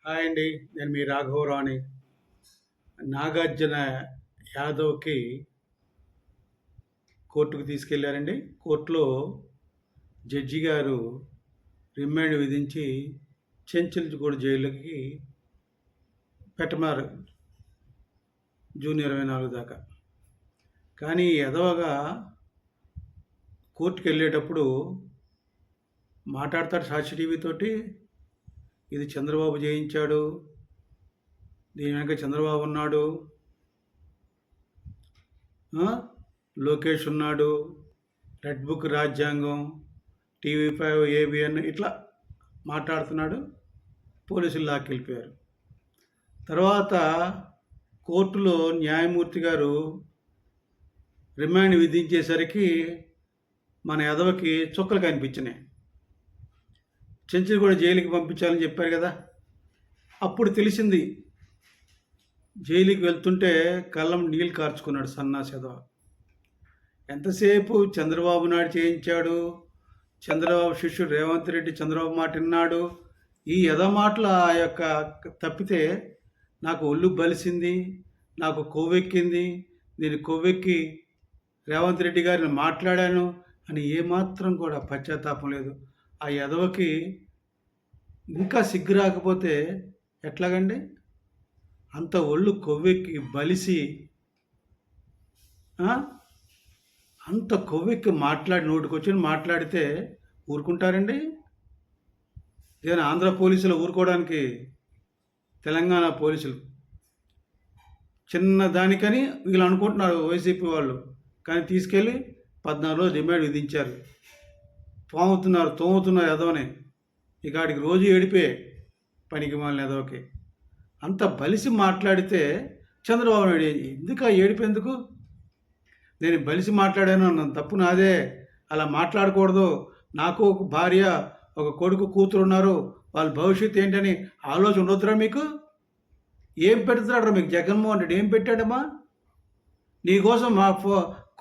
Hi అండి. నేను మీ రాఘవరావుని. నాగార్జున యాదవ్‌కి కోర్టుకు తీసుకెళ్లారండి. కోర్టులో జడ్జి గారు రిమాండ్ విధించి చెంచల్గూడ జైలుకి పెట్టమన్నారు. జూన్ 24 దాకా. కానీ ఎదవగా కోర్టుకెళ్ళేటప్పుడు మాట్లాడతాడు సాక్షి టీవీ తోటి. ఇది చంద్రబాబు చేయించాడు. దీని వెనక చంద్రబాబు ఉన్నాడు. లోకేష్ ఉన్నాడు. రెడ్ బుక్ రాజ్యాంగం, టీవీ5, ఏబిఎన్ ఇట్లా మాట్లాడుతున్నాడు. పోలీసులు లాక్కెళ్ళిపోయారు. తర్వాత కోర్టులో న్యాయమూర్తి గారు రిమాండ్ విధించేసరికి మన ఎదవకి చుక్కలు కనిపించినాయి. చెంచులగూడ జైలుకి పంపించాలని చెప్పారు కదా. అప్పుడు తెలిసింది. జైలుకి వెళ్తుంటే కళ్ళం నీళ్ళు కార్చుకున్నాడు సన్నాసి ఎదవ. ఎంతసేపు చంద్రబాబు నాయుడు చేయించాడు, చంద్రబాబు శిష్యుడు రేవంత్ రెడ్డి చంద్రబాబు మాట విన్నాడు. ఈ మాటలు ఆ యొక్క తప్పితే నాకు ఒళ్ళు బలిసింది, నాకు కొవ్వెక్కింది, నేను కొవ్వెక్కి రేవంత్ రెడ్డి గారిని మాట్లాడాను అని ఏమాత్రం కూడా పశ్చాత్తాపం లేదు. ఆ ఎదవకి ఇంకా సిగ్గు రాకపోతే ఎట్లాగండి? అంత ఒళ్ళు కొవ్వెక్కి బలిసి అంత కొవ్వెక్కి నోటికొచ్చి మాట్లాడితే ఊరుకుంటారండి? నేను ఆంధ్ర పోలీసులు ఊరుకోవడానికి తెలంగాణ పోలీసులు చిన్న దానికని వీళ్ళు అనుకుంటున్నారు వైసీపీ వాళ్ళు. కానీ తీసుకెళ్ళి 14 రోజులు రిమాండ్ విధించారు. తోముతున్నారు ఎదవని. ఇక ఆడికి రోజు ఏడిపే పనికి మాలిన ఎదవకి. అంత బలిసి మాట్లాడితే చంద్రబాబు నాయుడు ఎందుకు ఆ ఏడుపు ఎందుకు? నేను బలిసి మాట్లాడాను అన్న తప్పు నాదే, అలా మాట్లాడకూడదు, నాకు ఒక భార్య ఒక కొడుకు కూతురు ఉన్నారు, వాళ్ళ భవిష్యత్తు ఏంటని ఆలోచన ఉండొద్దురా మీకు? ఏం పెడుతున్నాడు మీకు జగన్మోహన్ రెడ్డి? ఏం పెట్టాడమ్మా నీకోసం? మా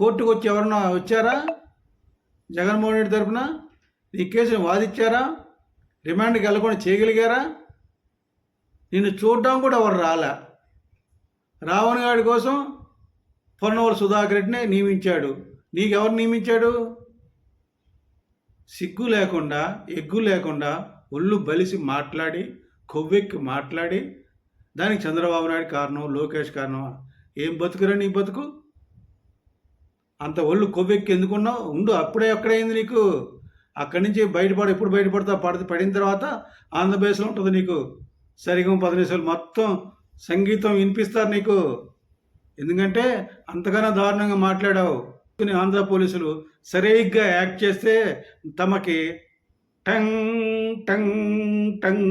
కోర్టుకు వచ్చి ఎవరన్నా వచ్చారా జగన్మోహన్ రెడ్డి తరఫున? నీ కేసుని వాదిచ్చారా? రిమాండ్కి వెళ్ళకుండా చేయగలిగారా? నిన్ను చూడడం కూడా ఎవరు రాలే. రావణ్ గారి కోసం పొన్నవల్ సుధాకర్ రెడ్డిని నియమించాడు. నీకెవరు నియమించాడు? సిగ్గు లేకుండా, ఎగ్గు లేకుండా, ఒళ్ళు బలిసి మాట్లాడి, కొవ్వెక్కి మాట్లాడి, దానికి చంద్రబాబు నాయుడు కారణం, లోకేష్ కారణం. ఏం బతుకురా నీ బతుకు? అంత ఒళ్ళు కొవ్వెక్కి ఎందుకున్నావు? ఉండు, అప్పుడే ఎక్కడైంది నీకు? అక్కడి నుంచి ఎప్పుడు బయటపడతావు? పడిన తర్వాత ఆంధ్రప్రదేశ్లో ఉంటుంది నీకు సరిగం 10 నిమిషాలు మొత్తం సంగీతం వినిపిస్తారు నీకు. ఎందుకంటే అంతగానో దారుణంగా మాట్లాడావు. ఆంధ్ర పోలీసులు సరిగ్గా యాక్ట్ చేస్తే తమకి టంగ్ టంగ్ టంగ్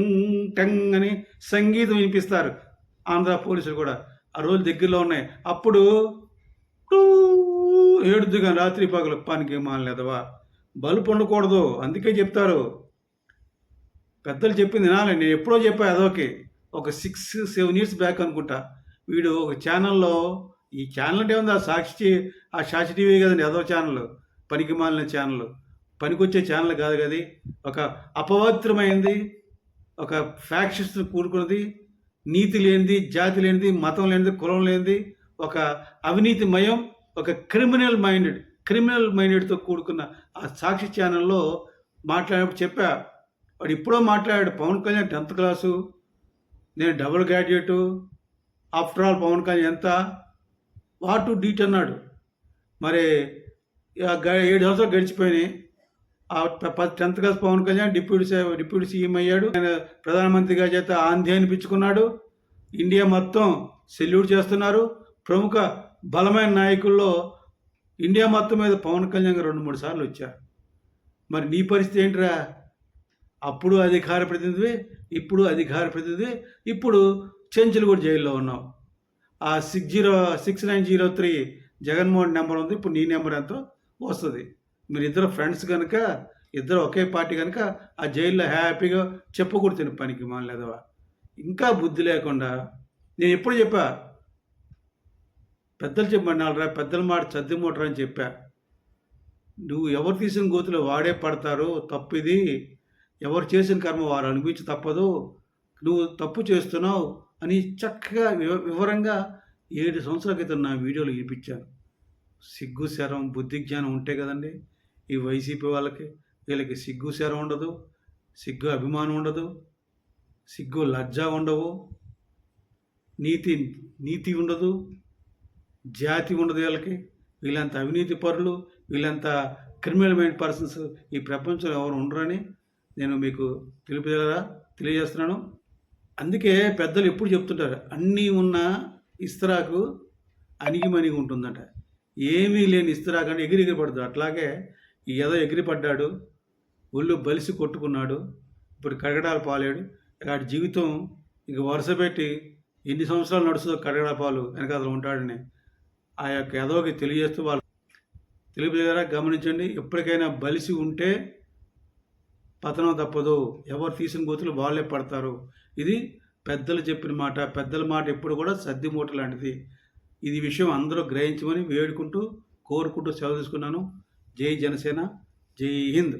టంగ్ అని సంగీతం వినిపిస్తారు ఆంధ్ర పోలీసులు కూడా. ఆ రోజు దగ్గరలో ఉన్నాయి. అప్పుడు ఏడుద్దుగా రాత్రి పగలు పనికి మానలేదవా, బలుపు ఉండకూడదు. అందుకే చెప్తారు పెద్దలు చెప్పింది వినాలి. నేను ఎప్పుడో చెప్పా అదోకి, ఒక 6-7 ఇయర్స్ బ్యాక్ అనుకుంటా. వీడు ఒక ఛానల్లో, ఈ ఛానల్ అంటే ఉంది, ఆ సాక్షి టీవీ కదండి అదో ఛానల్, పనికి మాలిన ఛానల్, పనికొచ్చే ఛానల్ కాదు కది. ఒక అపవిత్రమైంది, ఒక ఫ్యాక్షన్స్ కూడుకున్నది, నీతి లేనిది, జాతి లేనిది, మతం లేనిది, కులం లేనిది, ఒక అవినీతిమయం, ఒక క్రిమినల్ మైండెడ్తో కూడుకున్న ఆ సాక్షి ఛానల్లో మాట్లాడినప్పుడు చెప్పా. వాడు ఇప్పుడో మాట్లాడాడు. పవన్ కళ్యాణ్ 10th క్లాసు, నేను double graduate, after all Pawan Kalyan ఎంత వాటు డీట్ అన్నాడు. మరి 7 సంవత్సరాలు గడిచిపోయినాయి. 10th class Pawan Kalyan deputy CM అయ్యాడు. ఆయన ప్రధానమంత్రిగా చేత ఆంధ్య అనిపించుకున్నాడు. ఇండియా మొత్తం సెల్యూట్ చేస్తున్నారు. ప్రముఖ బలమైన నాయకుల్లో ఇండియా మొత్తం మీద పవన్ కళ్యాణ్ 2-3 సార్లు వచ్చారు. మరి నీ పరిస్థితి ఏంటిరా? అప్పుడు అధికార ప్రతినిధివి, ఇప్పుడు అధికార ప్రతినిధి, ఇప్పుడు చెంచులగూడ జైల్లో ఉన్నావు. ఆ 6903 జగన్మోహన్ నెంబర్ ఉంది. ఇప్పుడు నీ నెంబర్ ఎంతో వస్తుంది. మీరు ఇద్దరు ఫ్రెండ్స్ కనుక, ఇద్దరు ఒకే పార్టీ కనుక ఆ జైల్లో హ్యాపీగా చెప్పకూడదు పనికి మానలేదవా. ఇంకా బుద్ధి లేకుండా. నేను ఎప్పుడు చెప్పా, పెద్దలు చెప్పమన్నారా, పెద్దల మాట సర్ది మూటరా అని చెప్పా. నువ్వు ఎవరు తీసిన గోతులో వాడే పడతారు, తప్పిది. ఎవరు చేసిన కర్మ వారు అనిపించి తప్పదు. నువ్వు తప్పు చేస్తున్నావు అని చక్కగా వివరంగా 7 సంవత్సరాల క్రితం నా వీడియోలో వినిపించాను. సిగ్గు, శరం, బుద్ధి, జ్ఞానం ఉంటే కదండీ! ఈ వైసీపీ వాళ్ళకి. వీళ్ళకి సిగ్గు, శరం ఉండదు. సిగ్గు, అభిమానం ఉండదు. సిగ్గు, లజ్జ ఉండవు. నీతి నీతి ఉండదు. జాతి ఉండదు వీళ్ళకి. వీళ్ళంత అవినీతి పరులు, వీళ్ళంత క్రిమినల్ మైండ్ పర్సన్స్ ఈ ప్రపంచంలో ఎవరు ఉండరని నేను మీకు తెలియజేస్తున్నాను. అందుకే పెద్దలు ఎప్పుడు చెప్తుంటారు, అన్నీ ఉన్న ఇస్తరాకు అణిగిమణిగి ఉంటుందట. ఏమీ లేని ఇస్తరాకు అంటే ఎగిరి పడుతుంది. అట్లాగే ఈ ఏదో ఎగిరిపడ్డాడు, ఒళ్ళు బలిసి కొట్టుకున్నాడు, ఇప్పుడు కడగడాల పాలేడు. ఇలాంటి జీవితం ఇక వరుస పెట్టి ఎన్ని సంవత్సరాలు నడుస్తుందో కడగడా పాలు వెనకాల ఉంటాడని ఆ యొక్క ఎదోకి తెలియజేస్తూ వాళ్ళు తెలియజేయారా. గమనించండి, ఎప్పటికైనా బలిసి ఉంటే పతనం తప్పదు. ఎవరు తీసిన గోతులు వాళ్ళే పడతారు. ఇది పెద్దలు చెప్పిన మాట. పెద్దల మాట ఎప్పుడు కూడా సద్ది మూట లాంటిది. ఇది విషయం అందరూ గ్రహించమని వేడుకుంటూ కోరుకుంటూ సెలవు తీసుకున్నాను. జై జనసేన, జై హింద్.